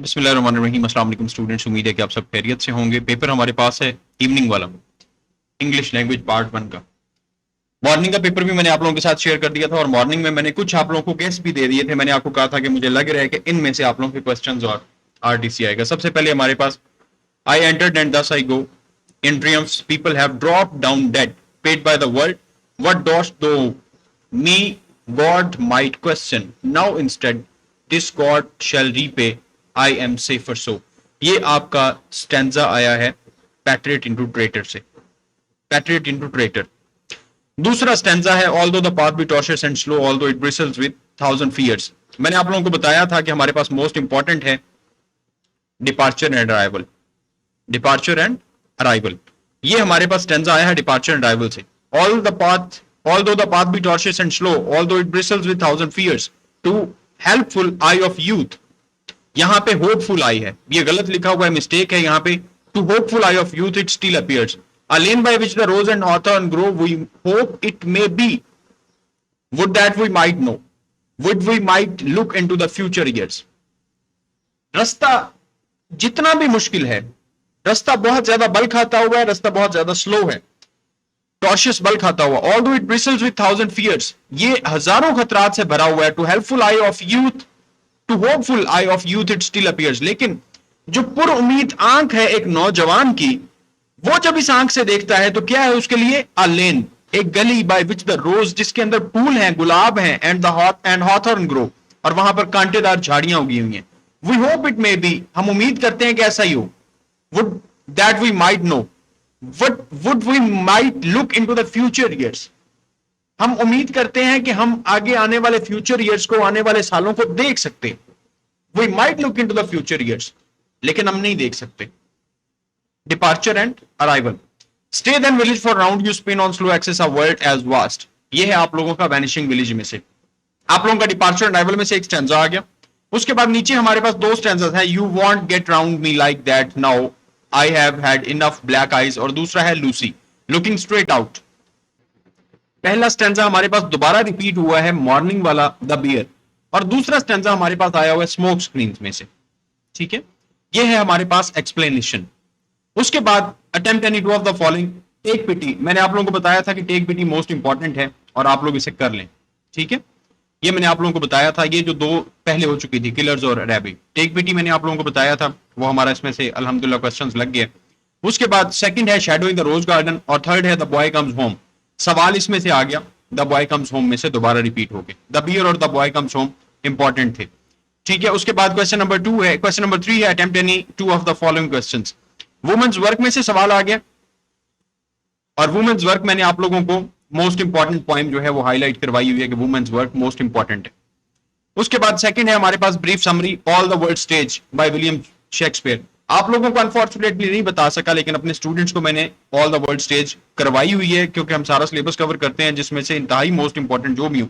बिस्मिल्लाहिर्रहमानिर्रहीम। अस्सलाम वालेकुम स्टूडेंट्स, उम्मीद है कि आप सब खैरियत से होंगे। पेपर हमारे पास है इवनिंग वाला, इंग्लिश लैंग्वेज पार्ट 1 का। मॉर्निंग का पेपर भी मैंने आप लोगों के साथ शेयर कर दिया था और मॉर्निंग में मैंने कुछ आप लोगों को गेस भी दे दिए थे। मैंने आपको कहा था कि मुझे लग रहा है कि इनमें से आप लोगों के क्वेश्चंस और आरटीसी आएगा। सबसे पहले हमारे पास I entered and thus I go in triumphs, people have dropped down dead, paid by the world. What dost thou me, God might question? Now instead, this God shall repay. I am safer so. ये आपका stanza आया है patriot into traitor से। Patriot into traitor. दूसरा stanza है although the path be torturous and slow, although it bristles with thousand fears. मैंने आप लोगों को बताया था कि हमारे पास मोस्ट इंपॉर्टेंट है departure and arrival. Departure and arrival, ये हमारे पास स्टैंजा आया है डिपार्चर एंड अराइवल से। All the path, although the path be tortuous and slow, although it bristles with thousand fears, to helpful eye of youth. यहां पे hopeful I है, ये गलत लिखा हुआ है, मिस्टेक है यहां पे। To hopeful eye of youth it still appears, a lane by which the rose and hawthorn grow, we hope it may be, would that we might know, would we might look into the future years. रास्ता जितना भी मुश्किल है, रास्ता बहुत ज्यादा बल खाता हुआ है, रास्ता बहुत ज्यादा स्लो है, टॉर्शियस बल खाता हुआ। Although it bristles with thousand fears, ये हजारों खतरात से भरा हुआ है। To helpful eye of youth, to hopeful eye of youth it still appears, लेकिन जो पुर उम्मीद आंख है एक नौजवान की, वो जब इस आंख से देखता है तो क्या है उसके लिए? अ लेन, एक गली, बाय विच द रोज, जिसके अंदर फूल हैं, गुलाब हैं, and the hot and hawthorn grow, और वहां पर कांटेदार झाड़ियां उगी हुई हैं। We hope it may be, हम उम्मीद करते हैं कि ऐसा ही हो। Would that we might know, would we might look into the future years, हम उम्मीद करते हैं कि हम आगे आने वाले फ्यूचर ईयर्स को, आने वाले सालों को देख सकते हैं। we might look into the future years, लेकिन हम नहीं देख सकते। Departure and arrival. Stay then village for round you spin on slow axis, a world as vast, ये है आप लोगों का वैनिशिंग विलेज में से। आप लोगों का डिपार्चर एंड अराइवल में से एक स्टैंजा आ गया। उसके बाद नीचे हमारे पास दो स्टैंजास हैं, you won't get round me like that now, I have had enough black eyes, और दूसरा है लूसी लुकिंग स्ट्रेट आउट। पहला स्टैंजा हमारे पास दोबारा रिपीट हुआ है, मॉर्निंग वाला द बियर, और दूसरा स्टैंजा हमारे पास आया हुआ है स्मोक स्क्रीन में से। ठीक है, ये है हमारे पास एक्सप्लेनेशन। उसके बाद attempt any two of the following, take pity. मैंने आप लोगों को बताया था कि टेक पिटी मोस्ट इंपॉर्टेंट है और आप लोग इसे कर लें। ठीक है, ये मैंने आप लोगों को बताया था। ये जो दो पहले हो चुकी थी, किलर्स और रैबिट, टेक पिटी मैंने आप लोगों को बताया था, वो हमारा इसमें से अल्हम्दुलिल्लाह क्वेश्चंस लग गए। उसके बाद सेकंड है शैडोइंग द रोज गार्डन, और थर्ड है द बॉय कम्स होम। सवाल इसमें से आ गया, द बॉय कम्स होम में से दोबारा रिपीट हो गए। द बियर और the boy comes home important थे। ठीक है, उसके बाद क्वेश्चन नंबर 2 है, क्वेश्चन नंबर 3 है attempt any two of the following questions. Women's work में से सवाल आ गया, और वुमेन्स वर्क मैंने आप लोगों को मोस्ट इंपॉर्टेंट पॉइंट जो है वो हाईलाइट करवाई हुई है कि वुमेन्स वर्क मोस्ट इंपॉर्टेंट है। उसके बाद सेकंड है हमारे पास brief summary all the world stage by William Shakespeare. आप लोगों को अनफॉर्चुनेटली नहीं बता सका, लेकिन अपने स्टूडेंट्स को मैंने ऑल द वर्ल्ड स्टेज करवाई हुई है, क्योंकि हम सारा सिलेबस कवर करते हैं, जिसमें से इंतहाई मोस्ट इंपॉर्टेंट जो भी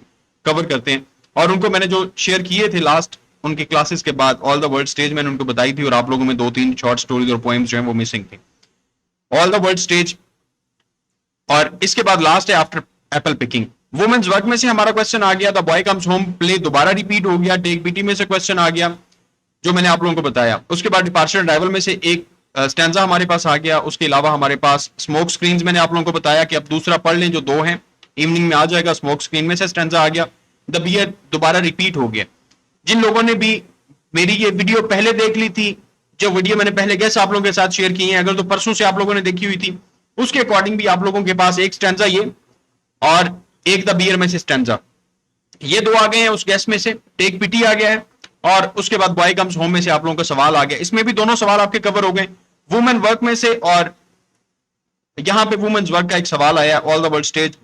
कवर करते हैं। और उनको मैंने जो शेयर किए थे लास्ट उनकी क्लासेस के बाद, ऑल द वर्ल्ड स्टेज मैंने उनको बताई थी, और आप लोगों में 2-3 शॉर्ट स्टोरीज और पोएम्स जो है वो मिसिंग थे। ऑल द वर्ल्ड स्टेज, और इसके बाद लास्ट है after apple picking. Women's work में से हमारा क्वेश्चन आ गया, the boy comes home play दोबारा रिपीट हो गया। टेक बीटी में से क्वेश्चन आ गया जो मैंने आप लोगों को बताया। उसके बाद डिपार्चर अराइवल में से एक स्टैंजा हमारे पास आ गया। उसके अलावा हमारे पास स्मोक स्क्रीन्स मैंने आप लोगों को बताया कि अब दूसरा पढ़ लें, जो 2 हैं इवनिंग में आ जाएगा। स्मोक स्क्रीन में से स्टैंजा आ गया। द बियर दोबारा रिपीट हो गया। जिन लोगों ने भी मेरी ये वीडियो पहले देख ली थी, जो वीडियो मैंने पहले गेस आप लोगों के साथ शेयर की है, अगर तो परसों से आप लोगों ने देखी हुई थी, उसके अकॉर्डिंग भी आप लोगों के पास एक स्टैंजा ये और एक द बियर में से स्टैंजा, ये 2 आ गए हैं। उस गैस में से टेक पिटी आ गया है, और उसके बाद बॉय कम्स होम में से आप लोगों का सवाल आ गया। इसमें भी दोनों सवाल आपके कवर हो गए वुमेन वर्क में से, और यहां पे वुमेन्स वर्क का एक सवाल आया ऑल द वर्ल्ड स्टेज।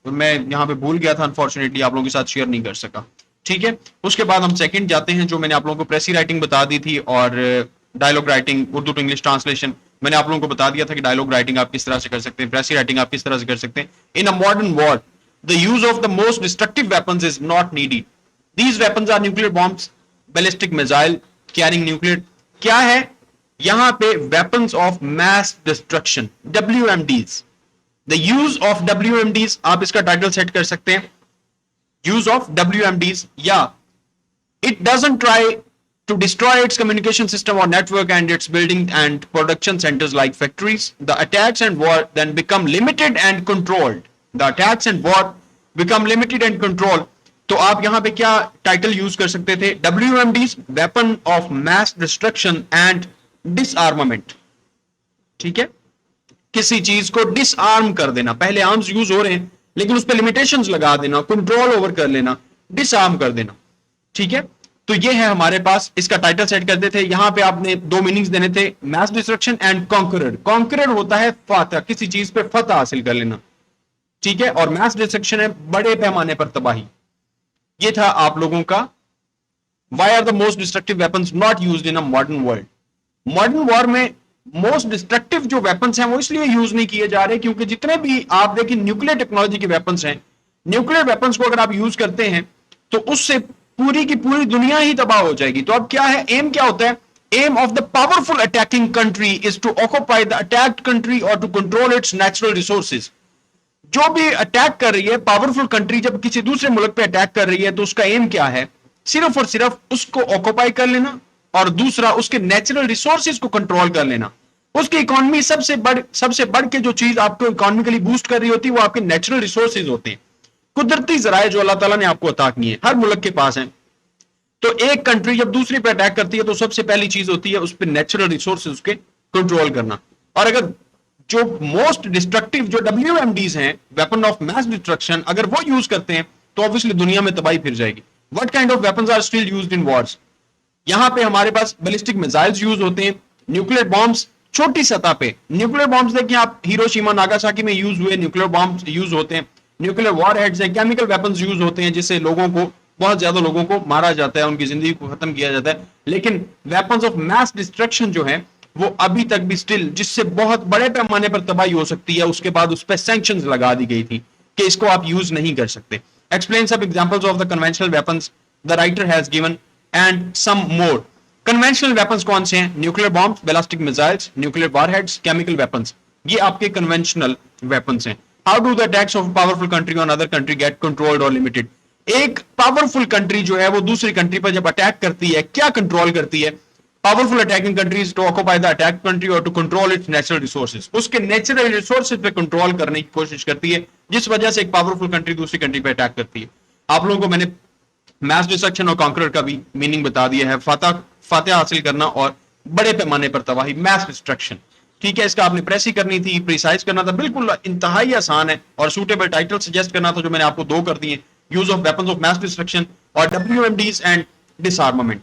मैं यहां पे भूल गया था, अनफॉर्चुनेटली आप लोगों के साथ शेयर नहीं कर सका। ठीक है, उसके बाद हम सेकंड जाते हैं, जो मैंने आप लोगों को प्रेसी राइटिंग बता दी थी, और dialogue writing Urdu to English translation मैंने आप लोगों को बता दिया था कि डायलॉग राइटिंग आप किस तरह से कर सकते हैं, प्रेसी राइटिंग आप किस तरह से कर सकते हैं। In a modern war the use of the most destructive weapons is not needed. These weapons are nuclear bombs, ballistic missile carrying nuclear, क्या है यहां पे weapons of mass destruction, WMDs. The use of WMDs, आप इसका title set कर सकते हैं use of WMDs, या it doesn't try to destroy its communication system or network and its building and production centers like factories. The attacks and war then become limited and controlled. The attacks and war become limited and controlled. तो आप यहां पे क्या title use कर सकते थे? WMDs, weapon of mass destruction and डिसआर्मामेंट. ठीक है, किसी चीज को डिसआर्म कर देना. पहले आर्म्स यूज हो रहे हैं लेकिन उस पर लिमिटेशंस लगा देना, कंट्रोल ओवर कर लेना, डिसआर्म कर देना. ठीक है, तो ये है हमारे पास. इसका टाइटल सेट करते थे. यहां पे आपने दो मीनिंग्स देने थे, mass destruction and conqueror. Conqueror होता है फातह, किसी चीज पे फतह हासिल कर लेना. ठीक है, और मैस डिस्ट्रक्शन है बड़े पैमाने पर तबाही. ये था आप लोगों का why are the most destructive weapons not used in a modern world. Modern war में मोस्ट डिस्ट्रक्टिव जो वेपन्स हैं वो इसलिए यूज नहीं किए जा रहे क्योंकि जितने भी आप देखिए न्यूक्लियर टेक्नोलॉजी के वेपन्स हैं, न्यूक्लियर वेपन्स को अगर आप यूज करते हैं तो उससे पूरी की पूरी दुनिया ही तबाह हो जाएगी. तो अब क्या है, एम क्या होता है? Aim of the powerful attacking country is to occupy the attacked country और to control its natural resources. जो भी अटैक कर रही है, पावरफुल कंट्री जब किसी दूसरे मुल्क पे अटैक कर रही है तो उसका एम क्या है? सिर्फ और सिर्फ उसको ऑक्युपाई कर लेना और दूसरा उसके नेचुरल रिसोर्सेज को कंट्रोल कर लेना. उसकी इकोनॉमी सबसे बढ़ के जो चीज आपको इकोनॉमिकली बूस्ट कर रही होती है वो आपके नेचुरल रिसोर्सेज होते हैं, कुदरती जराए जो अल्लाह ताला ने आपको अता किए हैं, हर मुल्क के पास हैं. तो एक कंट्री जब दूसरी पे अटैक करती है तो सबसे पहली चीज होती है उस पर नेचुरल रिसोर्सेज के कंट्रोल करना. और अगर जो मोस्ट डिस्ट्रक्टिव जो WMDs हैं, वेपन ऑफ मैस डिस्ट्रक्शन, अगर वो यूज करते हैं तो ऑब्वियसली दुनिया में तबाही फिर जाएगी. What kind of weapons are still used in wars? यहां पे हमारे पास बैलिस्टिक मिसाइल्स यूज होते हैं, न्यूक्लियर बॉम्ब्स छोटी सतह पे. न्यूक्लियर बॉम्ब्स देखिए आप, हिरोशिमा नागासाकी में यूज हुए न्यूक्लियर बॉम्ब्स यूज होते हैं. न्यूक्लियर वॉर हेड्स हैं, केमिकल वेपन्स यूज होते हैं जिससे लोगों को, बहुत ज्यादा लोगों को मारा जाता है, उनकी जिंदगी को खत्म किया जाता है. लेकिन वेपन्स ऑफ मैस डिस्ट्रक्शन जो है वो अभी तक भी स्टिल, जिससे बहुत बड़े पैमाने पर तबाही हो सकती है, उसके बाद उस पर सैंक्शंस लगा दी गई थी कि इसको आप यूज नहीं कर सकते. Explain some examples of the conventional weapons the writer has given and some more. Conventional weapons कौन से हैं? Nuclear bombs, ballistic missiles, nuclear warheads, chemical weapons. ये आपके कन्वेंशनल वेपन्स हैं. How do the attacks of powerful country on other country get controlled और limited? एक powerful country जो है वो दूसरी कंट्री पर जब अटैक करती है, क्या कंट्रोल करती है? Powerful attacking countries to occupy the attack country और to control its natural resources. उसके नेचुरल रिसोर्सेज पे कंट्रोल करने की कोशिश करती है, जिस वजह से एक पावरफुल कंट्री दूसरी कंट्री पे अटैक करती है. आप लोगों को मैंने मैस डिस्ट्रक्शन और कॉन्करर का भी मीनिंग बता दिया है. फातह हासिल करना और बड़े पैमाने पर तबाही, मैस डिस्ट्रक्शन. ठीक है, इसका आपने प्रेस ही करनी थी, प्रिसाइज करना था. बिल्कुल इंतहाई आसान है और सूटेबल टाइटल सजेस्ट करना था जो मैंने आपको दो कर दिए, use of weapons of mass destruction और WMDs and disarmament.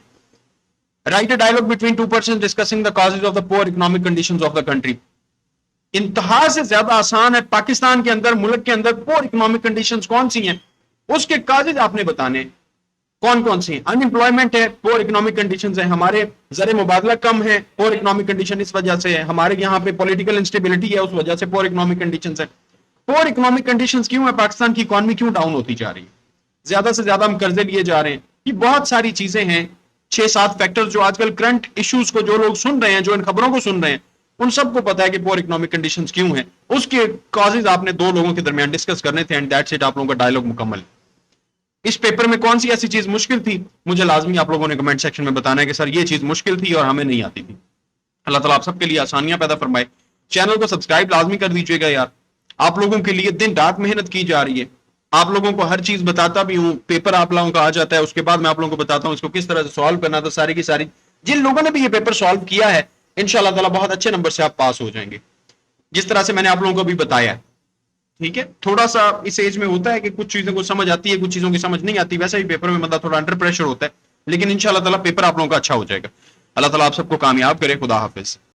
Write a dialogue between two persons discussing the causes of the poor economic conditions of the country. इंतहा से ज्यादा आसान है. पाकिस्तान के अंदर, मुल्क के अंदर पुअर इकोनॉमिक कंडीशंस कौन सी हैं, उसके कॉजेज आपने बताने. कौन कौन सी? अनएम्प्लॉयमेंट है, पुअर इकोनॉमिक कंडीशंस है. हमारे ज़र मुबादला कम है, पुअर इकोनॉमिक कंडीशन इस वजह से है. हमारे यहाँ पे पॉलिटिकल इंस्टेबिलिटी है, उस वजह से पुअर इकोनॉमिक कंडीशंस है. पुअर इकोनॉमिक कंडीशंस क्यों है? पाकिस्तान की इकोनॉमी क्यों डाउन होती जा रही है? ज्यादा से ज्यादा हम कर्जे लिए जा रहे हैं. ये बहुत सारी चीजें हैं, 6-7 फैक्टर्स जो आजकल करंट इश्यूज को जो लोग सुन रहे हैं, जो इन खबरों को सुन रहे हैं, उन सबको पता है कि पुअर इकोनॉमिक कंडीशंस क्यों है. उसके कॉजेज आपने दो लोगों के दरमियान डिस्कस करने थे एंड दैट्स इट. आप लोगों का डायलॉग मुकम्मल. इस पेपर में कौन सी ऐसी चीज मुश्किल थी, मुझे लाजमी आप लोगों ने कमेंट सेक्शन में बताना है कि सर ये चीज मुश्किल थी और हमें नहीं आती थी. अल्लाह ताला आप सबके लिए आसानियां पैदा फरमाए. चैनल को सब्सक्राइब लाजमी कर दीजिएगा यार. आप लोगों के लिए दिन रात मेहनत की जा रही है. आप लोगों को हर चीज बताता भी हूँ. पेपर आप लोगों का आ जाता है, उसके बाद मैं आप लोगों को बताता हूँ इसको किस तरह से सॉल्व करना. तो सारी की सारी जिन लोगों ने भी ये पेपर सॉल्व किया है, इंशाअल्लाह ताला बहुत अच्छे नंबर से आप पास हो जाएंगे, जिस तरह से मैंने आप लोगों को भी बताया है. ठीक है, थोड़ा सा इस एज में होता है कि कुछ चीजों को समझ आती है, कुछ चीजों की समझ नहीं आती. वैसे ही पेपर में बंदा थोड़ा अंडर प्रेशर होता है, लेकिन इंशाअल्लाह ताला पेपर आप लोगों का अच्छा हो जाएगा. अल्लाह ताला आप सबको कामयाब करे. खुदा हाफिज.